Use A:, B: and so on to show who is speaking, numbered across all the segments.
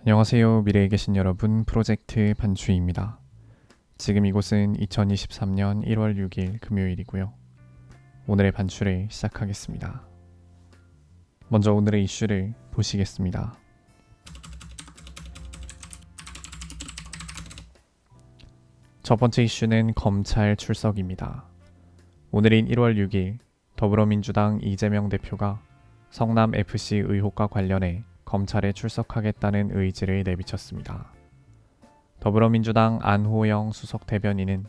A: 안녕하세요. 미래에 계신 여러분, 프로젝트 반주입니다. 지금 이곳은 2023년 1월 6일 금요일이고요. 오늘의 반주를 시작하겠습니다. 먼저 오늘의 이슈를 보시겠습니다. 첫 번째 이슈는 검찰 출석입니다. 오늘인 1월 6일 더불어민주당 이재명 대표가 성남FC 의혹과 관련해 검찰에 출석하겠다는 의지를 내비쳤습니다. 더불어민주당 안호영 수석 대변인은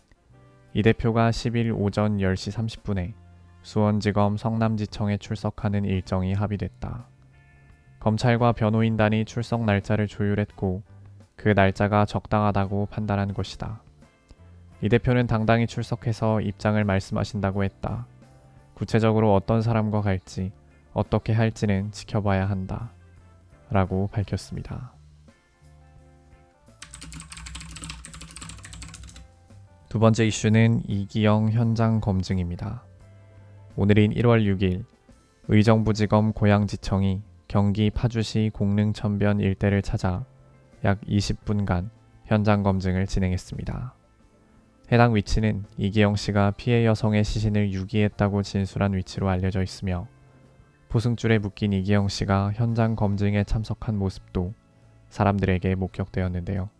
A: 이 대표가 10일 오전 10시 30분에 수원지검 성남지청에 출석하는 일정이 합의됐다. 검찰과 변호인단이 출석 날짜를 조율했고 그 날짜가 적당하다고 판단한 것이다. 이 대표는 당당히 출석해서 입장을 말씀하신다고 했다. 구체적으로 어떤 사람과 갈지, 어떻게 할지는 지켜봐야 한다. 라고 밝혔습니다. 두 번째 이슈는 이기영 현장 검증입니다. 오늘인 1월 6일 의정부지검 고양지청이 경기 파주시 공릉천변 일대를 찾아 약 20분간 현장 검증을 진행했습니다. 해당 위치는 이기영 씨가 피해 여성의 시신을 유기했다고 진술한 위치로 알려져 있으며 포승줄에 묶인 이기영 씨가 현장 검증에 참석한 모습도 사람들에게 목격되었는데요.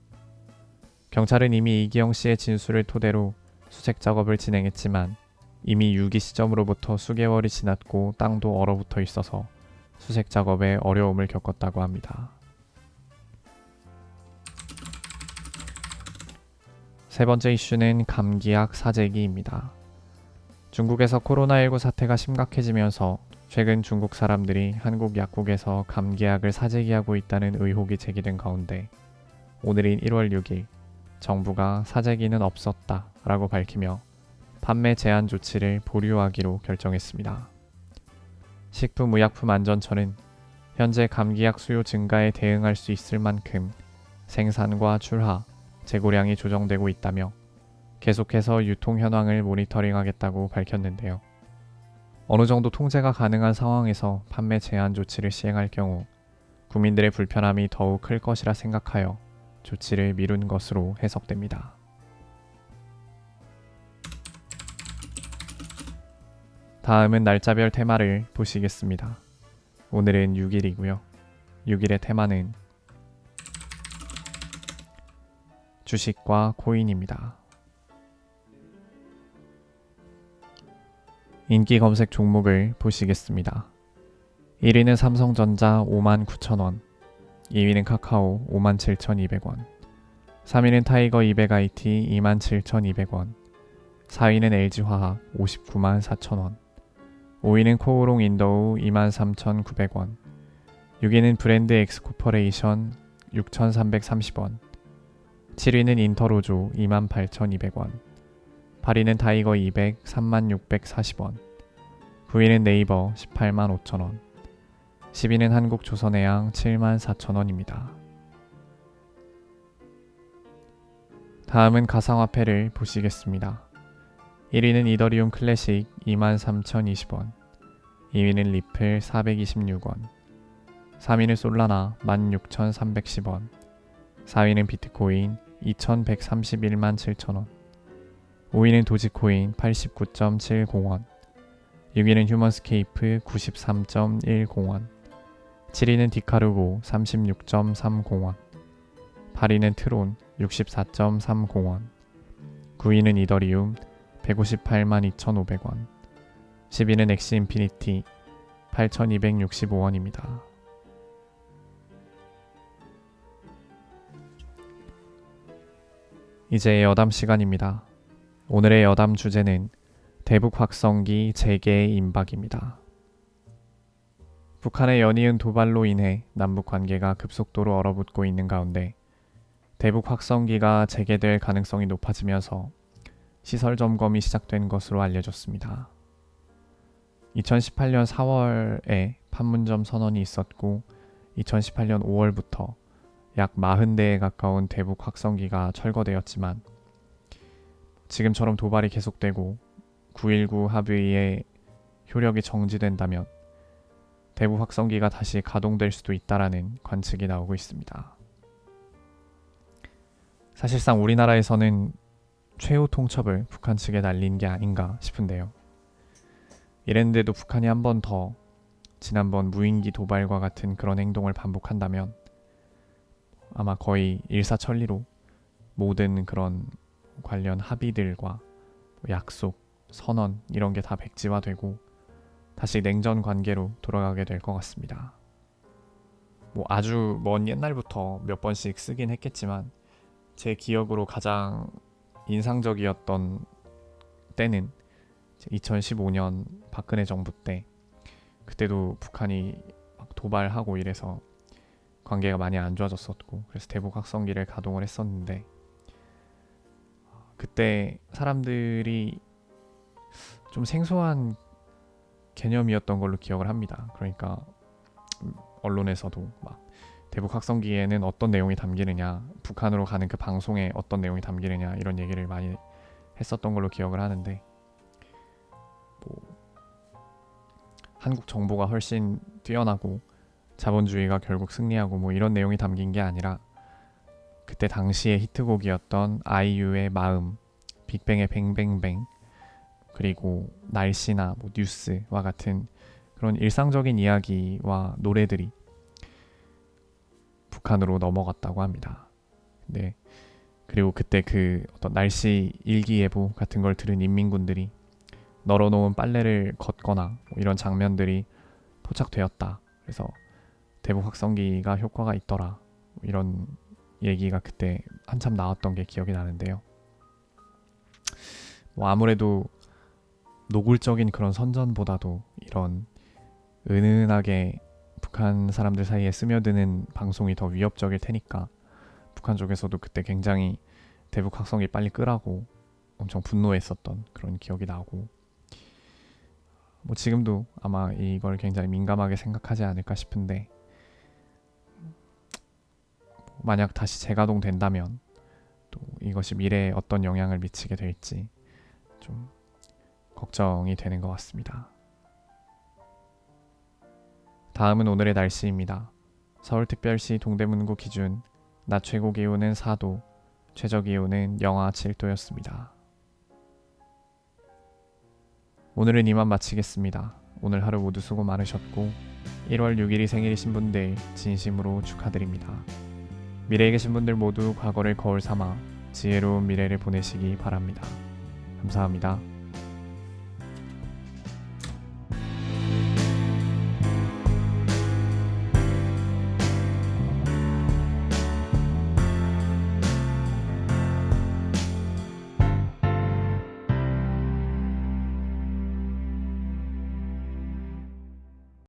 A: 경찰은 이미 이기영 씨의 진술을 토대로 수색 작업을 진행했지만 이미 유기 시점으로부터 수개월이 지났고 땅도 얼어붙어 있어서 수색 작업에 어려움을 겪었다고 합니다. 세 번째 이슈는 감기약 사재기입니다. 중국에서 코로나19 사태가 심각해지면서 최근 중국 사람들이 한국 약국에서 감기약을 사재기하고 있다는 의혹이 제기된 가운데 오늘인 1월 6일 정부가 사재기는 없었다 라고 밝히며 판매 제한 조치를 보류하기로 결정했습니다. 식품의약품안전처는 현재 감기약 수요 증가에 대응할 수 있을 만큼 생산과 출하, 재고량이 조정되고 있다며 계속해서 유통 현황을 모니터링하겠다고 밝혔는데요. 어느 정도 통제가 가능한 상황에서 판매 제한 조치를 시행할 경우 국민들의 불편함이 더욱 클 것이라 생각하여 조치를 미룬 것으로 해석됩니다. 다음은 날짜별 테마를 보시겠습니다. 오늘은 6일이고요. 6일의 테마는 주식과 코인입니다. 인기 검색 종목을 보시겠습니다. 1위는 삼성전자 59,000원, 2위는 카카오 57,200원, 3위는 타이거 200IT 27,200원, 4위는 LG화학 594,000원, 5위는 코오롱 인더우 23,900원, 6위는 브랜드 엑스코퍼레이션 6,330원, 7위는 인터로조 28,200원, 8위는 타이거 200 36,40원, 9위는 네이버 185,000원, 10위는 한국조선해양 74,000원입니다. 다음은 가상화폐를 보시겠습니다. 1위는 이더리움 클래식 23,020원, 2위는 리플 426원, 3위는 솔라나 16,310원, 4위는 비트코인 2,131만 7천원, 5위는 도지코인 89.70원, 6위는 휴먼스케이프 93.10원, 7위는 디카르고 36.30원, 8위는 트론 64.30원, 9위는 이더리움 158만 2,500원, 10위는 엑시인피니티 8,265원입니다. 이제 여담 시간입니다. 오늘의 여담 주제는 대북 확성기 재개의 임박입니다. 북한의 연이은 도발로 인해 남북 관계가 급속도로 얼어붙고 있는 가운데 대북 확성기가 재개될 가능성이 높아지면서 시설 점검이 시작된 것으로 알려졌습니다. 2018년 4월에 판문점 선언이 있었고 2018년 5월부터 약 40대에 가까운 대북 확성기가 철거되었지만 지금처럼 도발이 계속되고 9.19 합의의 효력이 정지된다면 대북 확성기가 다시 가동될 수도 있다라는 관측이 나오고 있습니다. 사실상 우리나라에서는 최후 통첩을 북한 측에 날린 게 아닌가 싶은데요. 이랬는데도 북한이 한 번 더 지난번 무인기 도발과 같은 그런 행동을 반복한다면 아마 거의 일사천리로 모든 그런 관련 합의들과 약속, 선언 이런 게 다 백지화되고 다시 냉전 관계로 돌아가게 될 것 같습니다. 아주 먼 옛날부터 몇 번씩 쓰긴 했겠지만 제 기억으로 가장 인상적이었던 때는 2015년 박근혜 정부 때, 그때도 북한이 막 도발하고 이래서 관계가 많이 안 좋아졌었고, 그래서 대북 확성기를 가동을 했었는데 그때 사람들이 좀 생소한 개념이었던 걸로 기억을 합니다. 그러니까 언론에서도 막 대북 확성기에는 어떤 내용이 담기느냐, 북한으로 가는 그 방송에 어떤 내용이 담기느냐 이런 얘기를 많이 했었던 걸로 기억을 하는데, 한국 정보가 훨씬 뛰어나고 자본주의가 결국 승리하고 이런 내용이 담긴 게 아니라 그때 당시의 히트곡이었던 아이유의 마음, 빅뱅의 뱅뱅뱅, 그리고 날씨나 뉴스와 같은 그런 일상적인 이야기와 노래들이 북한으로 넘어갔다고 합니다. 네. 그리고 그때 그 어떤 날씨 일기예보 같은 걸 들은 인민군들이 널어놓은 빨래를 걷거나 이런 장면들이 포착되었다. 그래서 대북 확성기가 효과가 있더라. 이런 얘기가 그때 한참 나왔던 게 기억이 나는데요. 아무래도 노골적인 그런 선전보다도 이런 은은하게 북한 사람들 사이에 스며드는 방송이 더 위협적일 테니까 북한 쪽에서도 그때 굉장히 대북 확성기 빨리 끄라고 엄청 분노했었던 그런 기억이 나고, 지금도 아마 이걸 굉장히 민감하게 생각하지 않을까 싶은데, 만약 다시 재가동된다면 또 이것이 미래에 어떤 영향을 미치게 될지 좀 걱정이 되는 것 같습니다. 다음은 오늘의 날씨입니다. 서울특별시 동대문구 기준 낮 최고 기온은 4도, 최저 기온은 영하 7도였습니다. 오늘은 이만 마치겠습니다. 오늘 하루 모두 수고 많으셨고 1월 6일이 생일이신 분들 진심으로 축하드립니다. 미래에 계신 분들 모두 과거를 거울 삼아 지혜로운 미래를 보내시기 바랍니다. 감사합니다.